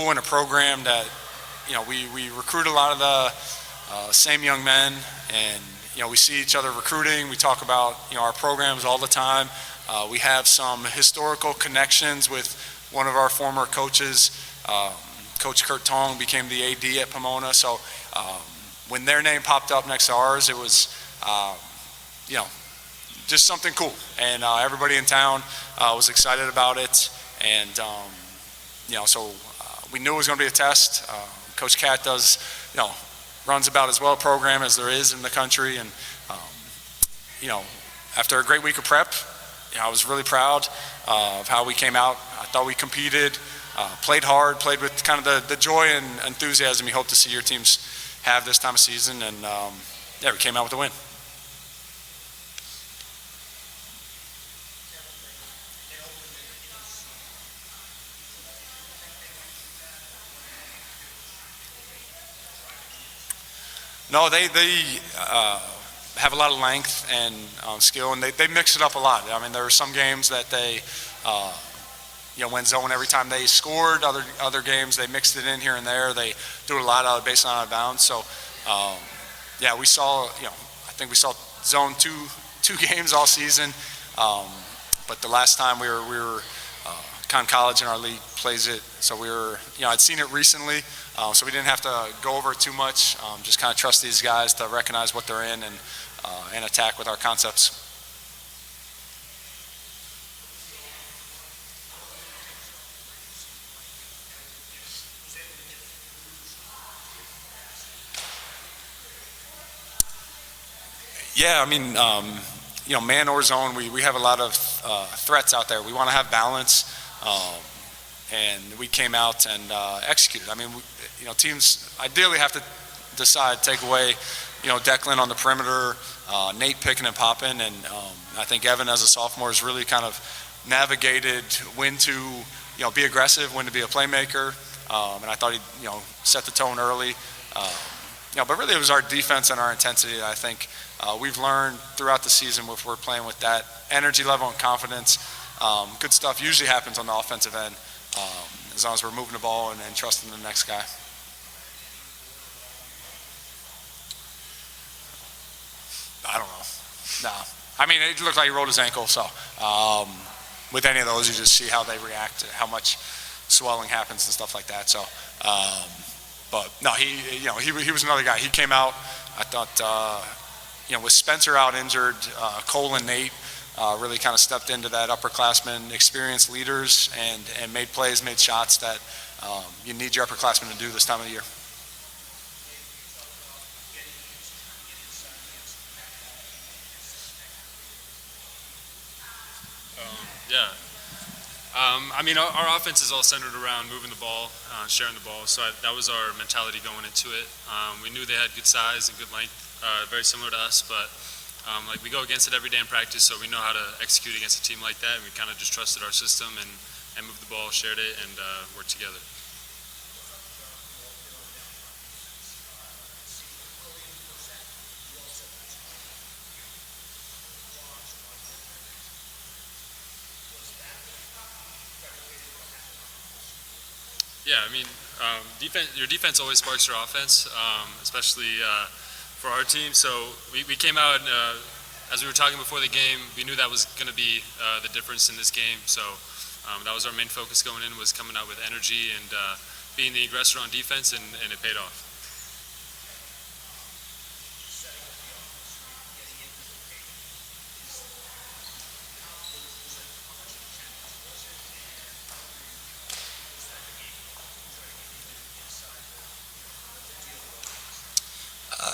In a program that, we recruit a lot of the same young men, and, we see each other recruiting. We talk about, our programs all the time. We have some historical connections with one of our former coaches. Coach Kurt Tong became the AD at Pomona. So when their name popped up next to ours, it was, just something cool. And everybody in town was excited about it. And, so we knew it was going to be a test. Coach Cat does, runs about as well a program as there is in the country. And, after a great week of prep, I was really proud of how we came out. I thought we competed, played hard, played with kind of the joy and enthusiasm you hope to see your teams have this time of season. And, we came out with a win. No, they have a lot of length and skill, and they mix it up a lot. I mean, there were some games that they, went zone every time they scored. Other games they mixed it in here and there. They do a lot out of baseline out of bounds. So, we saw, I think we saw zone two games all season. But the last time we were Con College in our league plays it, so we were, I'd seen it recently. So we didn't have to go over it too much, just kind of trust these guys to recognize what they're in and attack with our concepts. Yeah, I mean, man or zone, we have a lot of threats out there. We want to have balance. And we came out and executed. I mean, teams ideally have to decide, take away, Declan on the perimeter, Nate picking and popping, and I think Evan as a sophomore has really kind of navigated when to, be aggressive, when to be a playmaker, and I thought he, set the tone early. But really it was our defense and our intensity that I think we've learned throughout the season if we're playing with that energy level and confidence. Good stuff usually happens on the offensive end. As long as we're moving the ball and trusting the next guy. I don't know. No. I mean, it looked like he rolled his ankle, so with any of those, you just see how they react, how much swelling happens and stuff like that. So, but no, he was another guy. He came out, I thought, with Spencer out injured, Cole and Nate, really kind of stepped into that upperclassmen, experienced leaders, and made plays, made shots that you need your upperclassmen to do this time of the year. I mean, our offense is all centered around moving the ball, sharing the ball. So that was our mentality going into it. We knew they had good size and good length, very similar to us, but we go against it every day in practice, so we know how to execute against a team like that. And we kind of just trusted our system and moved the ball, shared it, and worked together. Yeah, I mean, your defense always sparks your offense, especially for our team. So we came out, as we were talking before the game, we knew that was going to be the difference in this game. So that was our main focus going in, was coming out with energy and being the aggressor on defense, and it paid off.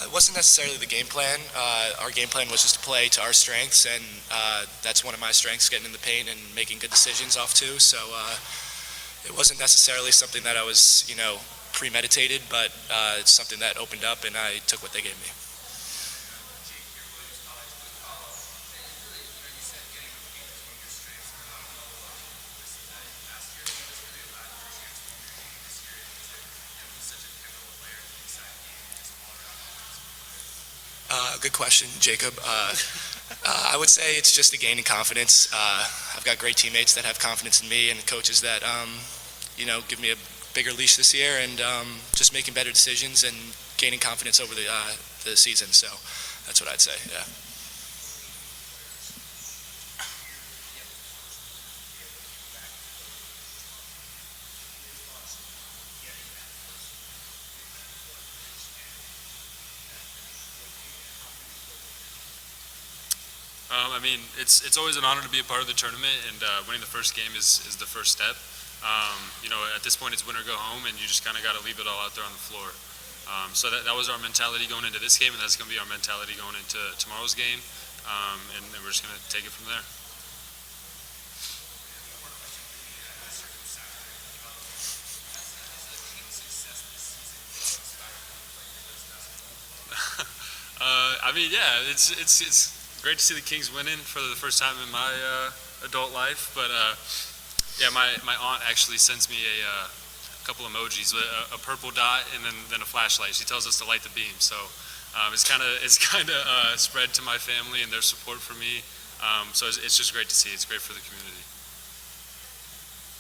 It wasn't necessarily the game plan. Our game plan was just to play to our strengths, and that's one of my strengths, getting in the paint and making good decisions off two. So it wasn't necessarily something that I was, premeditated, but it's something that opened up, and I took what they gave me. Good question, Jacob. I would say it's just a gain in confidence. I've got great teammates that have confidence in me, and coaches that, give me a bigger leash this year and just making better decisions and gaining confidence over the season. So that's what I'd say. Yeah. I mean, it's always an honor to be a part of the tournament, and winning the first game is the first step. You know, at this point, it's win or go home, and you just kind of got to leave it all out there on the floor. So that was our mentality going into this game, and that's going to be our mentality going into tomorrow's game, and we're just going to take it from there. I mean, yeah, it's great to see the Kings winning for the first time in my adult life. But yeah, my aunt actually sends me a couple emojis, a purple dot and then a flashlight. She tells us to light the beam. So it's kind of spread to my family and their support for me. So it's just great to see. It's great for the community.